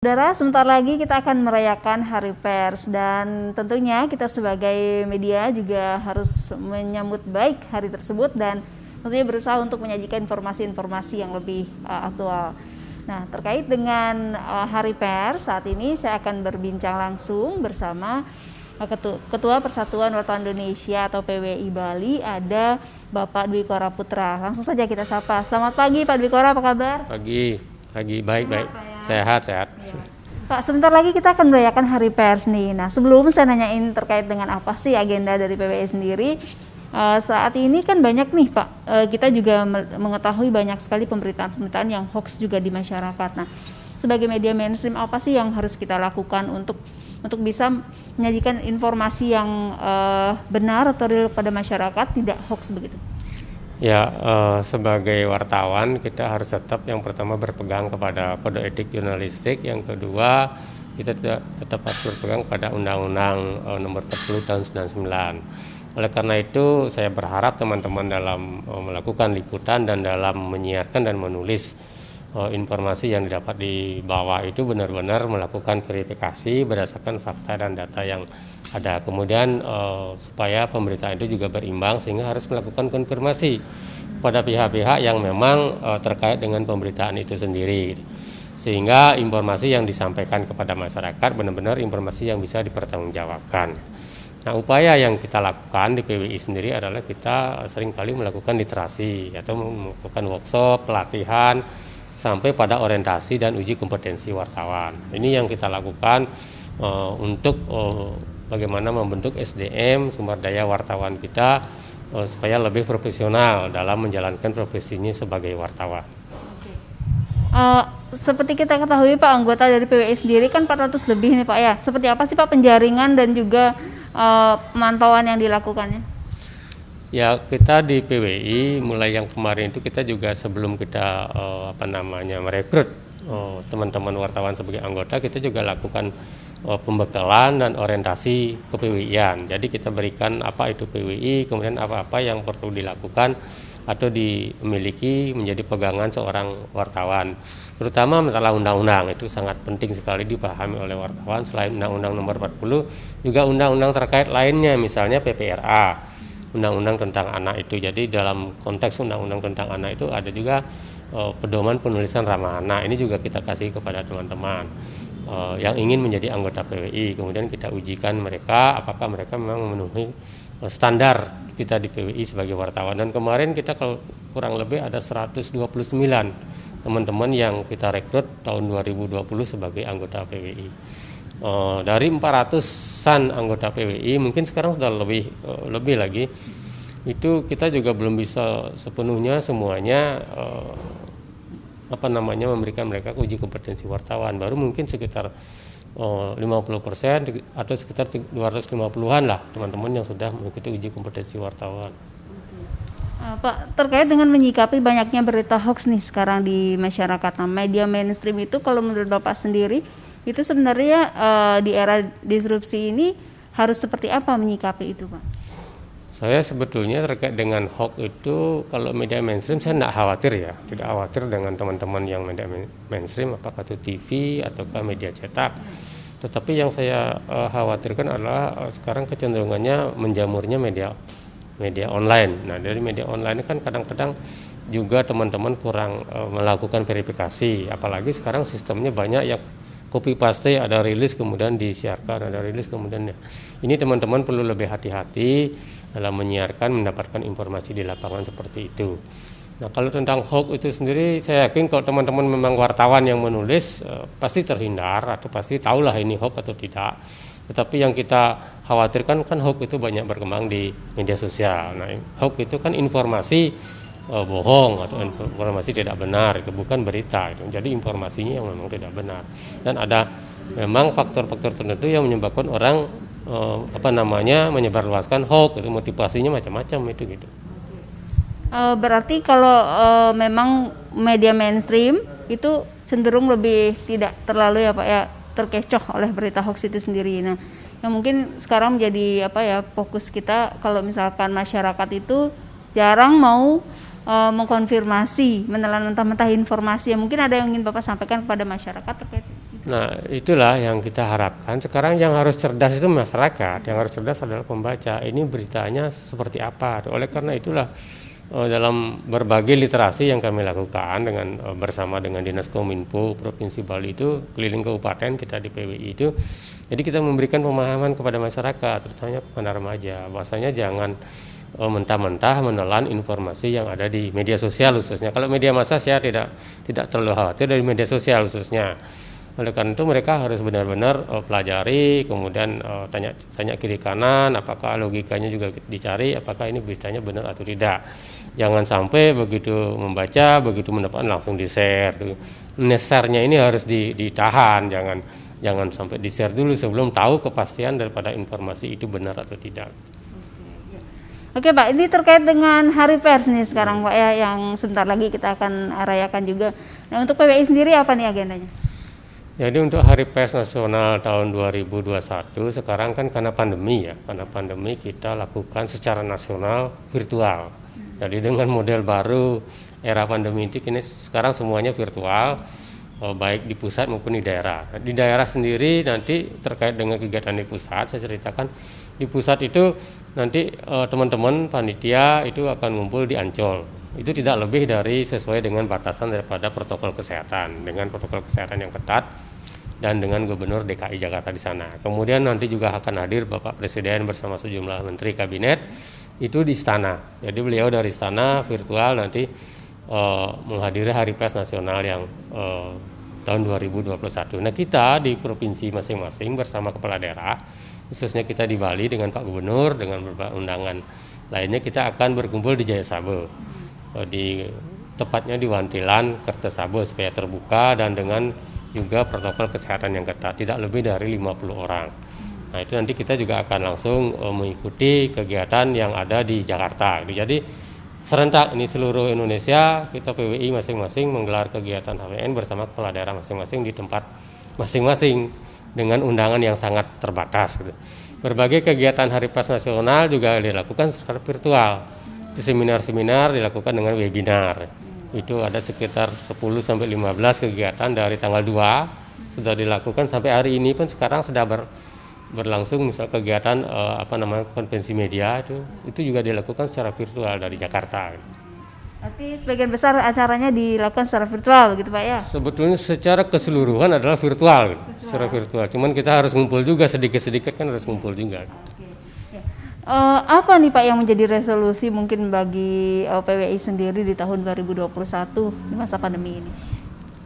Saudara, sebentar lagi kita akan merayakan Hari Pers dan tentunya kita sebagai media juga harus menyambut baik hari tersebut dan tentunya berusaha untuk menyajikan informasi-informasi yang lebih aktual. Nah, terkait dengan Hari Pers, saat ini saya akan berbincang langsung bersama Ketua Persatuan Wartawan Indonesia atau PWI Bali, ada Bapak Dwi Kora Putra. Langsung saja kita sapa. Selamat pagi Pak Dwi Kora, apa kabar? Pagi, baik. Sehat. Ya. Pak, sebentar lagi kita akan merayakan Hari Pers nih. Nah, sebelum saya nanyain terkait dengan apa sih agenda dari PWI sendiri, saat ini kan banyak nih Pak, kita juga mengetahui banyak sekali pemberitaan-pemberitaan yang hoax juga di masyarakat. Nah, sebagai media mainstream apa sih yang harus kita lakukan untuk bisa menyajikan informasi yang benar atau real pada masyarakat, tidak hoax begitu? Ya, sebagai wartawan kita harus tetap yang pertama berpegang kepada kode etik jurnalistik, yang kedua kita tetap harus berpegang pada Undang-Undang Nomor 40 Tahun 99. Oleh karena itu saya berharap teman-teman dalam melakukan liputan dan dalam menyiarkan dan menulis informasi yang didapat di bawah itu benar-benar melakukan verifikasi berdasarkan fakta dan data yang ada. Kemudian supaya pemberitaan itu juga berimbang, sehingga harus melakukan konfirmasi pada pihak-pihak yang memang terkait dengan pemberitaan itu sendiri, sehingga informasi yang disampaikan kepada masyarakat benar-benar informasi yang bisa dipertanggungjawabkan. Nah, upaya yang kita lakukan di PWI sendiri adalah kita seringkali melakukan literasi atau melakukan workshop, pelatihan, sampai pada orientasi dan uji kompetensi wartawan. Ini yang kita lakukan untuk bagaimana membentuk SDM, sumber daya wartawan kita supaya lebih profesional dalam menjalankan profesinya sebagai wartawan. Seperti kita ketahui Pak, anggota dari PWI sendiri kan 400 lebih nih Pak ya. Seperti apa sih Pak penjaringan dan juga pemantauan yang dilakukannya? Ya, kita di PWI mulai yang kemarin itu kita juga sebelum kita merekrut teman-teman wartawan sebagai anggota, kita juga lakukan pembekalan dan orientasi kepwi-an. Jadi kita berikan apa itu PWI, kemudian apa-apa yang perlu dilakukan atau dimiliki menjadi pegangan seorang wartawan. Terutama masalah undang-undang itu sangat penting sekali dipahami oleh wartawan. Selain Undang-Undang Nomor 40, juga undang-undang terkait lainnya, misalnya PPRA. Undang-undang tentang anak itu. Jadi dalam konteks undang-undang tentang anak itu ada juga pedoman penulisan ramah anak. Ini juga kita kasih kepada teman-teman yang ingin menjadi anggota PWI. Kemudian kita ujikan mereka apakah mereka memang memenuhi standar kita di PWI sebagai wartawan. Dan kemarin kita kurang lebih ada 129 teman-teman yang kita rekrut tahun 2020 sebagai anggota PWI. Dari 400-an anggota PWI, mungkin sekarang sudah lebih lagi. Itu kita juga belum bisa sepenuhnya semuanya memberikan mereka uji kompetensi wartawan. Baru mungkin sekitar 50% atau sekitar 250-an lah teman-teman yang sudah mengikuti uji kompetensi wartawan. Pak, terkait dengan menyikapi banyaknya berita hoax nih sekarang di masyarakat, nah, media mainstream itu kalau menurut Bapak sendiri itu sebenarnya di era disrupsi ini harus seperti apa menyikapi itu, Pak? Saya sebetulnya terkait dengan hoax itu, kalau media mainstream saya tidak khawatir dengan teman-teman yang media mainstream, apakah itu TV ataukah media cetak. Tetapi yang saya khawatirkan adalah sekarang kecenderungannya menjamurnya media online. Nah, dari media online kan kadang-kadang juga teman-teman kurang melakukan verifikasi, apalagi sekarang sistemnya banyak yang copy paste, ada rilis kemudian disiarkan, ada rilis kemudian ya. Ini teman-teman perlu lebih hati-hati dalam menyiarkan, mendapatkan informasi di lapangan seperti itu. Nah, kalau tentang hoax itu sendiri, saya yakin kalau teman-teman memang wartawan yang menulis pasti terhindar atau pasti tahulah ini hoax atau tidak. Tetapi yang kita khawatirkan kan hoax itu banyak berkembang di media sosial. Nah, hoax itu kan informasi bohong atau informasi tidak benar, itu bukan berita itu. Jadi informasinya yang memang tidak benar, dan ada memang faktor-faktor tertentu yang menyebabkan orang menyebarluaskan hoax, itu motivasinya macam-macam itu gitu. Berarti kalau memang media mainstream itu cenderung lebih tidak terlalu ya Pak ya terkecoh oleh berita hoax itu sendiri. Nah, yang mungkin sekarang menjadi fokus kita, kalau misalkan masyarakat itu jarang mau mengkonfirmasi, menelan mentah-mentah informasi. Ya, mungkin ada yang ingin Bapak sampaikan kepada masyarakat terkait itu? Nah, itulah yang kita harapkan. Sekarang yang harus cerdas itu masyarakat, yang harus cerdas adalah pembaca. Ini beritanya seperti apa. Oleh karena itulah dalam berbagai literasi yang kami lakukan bersama dengan Dinas Kominfo Provinsi Bali itu keliling kabupaten kita di PWI itu. Jadi kita memberikan pemahaman kepada masyarakat, terutama kepada remaja. Bahwasanya jangan mentah-mentah menelan informasi yang ada di media sosial khususnya. Kalau media massa saya tidak terlalu khawatir dari media sosial khususnya. Oleh karena itu mereka harus benar-benar pelajari, kemudian tanya kiri kanan, apakah logikanya juga dicari, apakah ini beritanya benar atau tidak. Jangan sampai begitu membaca, begitu mendapatkan langsung di-share. Share-nya ini harus ditahan, jangan sampai di-share dulu sebelum tahu kepastian daripada informasi itu benar atau tidak. Oke Pak, ini terkait dengan Hari Pers nih sekarang Pak ya, yang sebentar lagi kita akan rayakan juga. Nah untuk PWI sendiri apa nih agendanya? Jadi untuk Hari Pers Nasional tahun 2021 sekarang kan karena pandemi ya, karena pandemi kita lakukan secara nasional virtual. Jadi dengan model baru era pandemi ini kini sekarang semuanya virtual, baik di pusat maupun di daerah. Di daerah sendiri nanti terkait dengan kegiatan di pusat, saya ceritakan di pusat itu nanti teman-teman panitia itu akan ngumpul di Ancol. Itu tidak lebih dari sesuai dengan batasan daripada protokol kesehatan, dengan protokol kesehatan yang ketat dan dengan Gubernur DKI Jakarta di sana. Kemudian nanti juga akan hadir Bapak Presiden bersama sejumlah Menteri Kabinet itu di istana. Jadi beliau dari istana virtual nanti menghadiri Hari Pers Nasional yang tahun 2021. Nah kita di provinsi masing-masing bersama kepala daerah, khususnya kita di Bali dengan Pak Gubernur, dengan beberapa undangan lainnya kita akan berkumpul di Jaya Sabo. Tepatnya di Wantilan, Kertesabo supaya terbuka dan dengan juga protokol kesehatan yang ketat, tidak lebih dari 50 orang. Nah itu nanti kita juga akan langsung mengikuti kegiatan yang ada di Jakarta. Jadi serentak ini seluruh Indonesia, kita PWI masing-masing menggelar kegiatan HPN bersama kepala daerah masing-masing di tempat masing-masing dengan undangan yang sangat terbatas. Gitu. Berbagai kegiatan Hari Pers Nasional juga dilakukan secara virtual. Seminar-seminar dilakukan dengan webinar. Itu ada sekitar 10-15 kegiatan dari tanggal 2 sudah dilakukan sampai hari ini pun sekarang sudah berlangsung misal kegiatan konvensi media itu juga dilakukan secara virtual dari Jakarta. Arti sebagian besar acaranya dilakukan secara virtual begitu Pak ya? Sebetulnya secara keseluruhan adalah virtual. Secara virtual. Cuman kita harus ngumpul juga sedikit-sedikit kan harus ngumpul juga. Apa nih Pak yang menjadi resolusi mungkin bagi PWI sendiri di tahun 2021 di masa pandemi ini?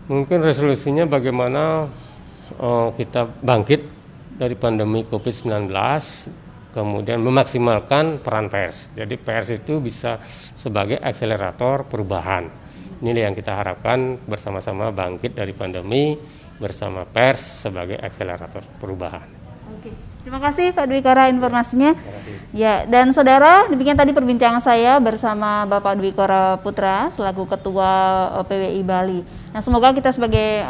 Mungkin resolusinya bagaimana kita bangkit dari pandemi COVID-19, kemudian memaksimalkan peran pers. Jadi pers itu bisa sebagai akselerator perubahan. Ini yang kita harapkan bersama-sama bangkit dari pandemi bersama pers sebagai akselerator perubahan. Terima kasih Pak Dwi Kora informasinya. Ya, dan saudara, demikian tadi perbincangan saya bersama Bapak Dwi Kora Putra selaku Ketua PWI Bali. Nah, semoga kita sebagai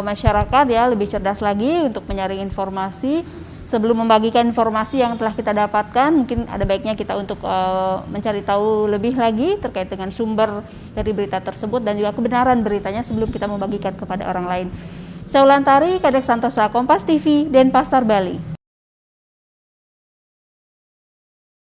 masyarakat ya lebih cerdas lagi untuk menyaring informasi sebelum membagikan informasi yang telah kita dapatkan. Mungkin ada baiknya kita untuk mencari tahu lebih lagi terkait dengan sumber dari berita tersebut dan juga kebenaran beritanya sebelum kita membagikan kepada orang lain. Saya Ulantari, Kadek Santosa, Kompas TV, Denpasar, Bali.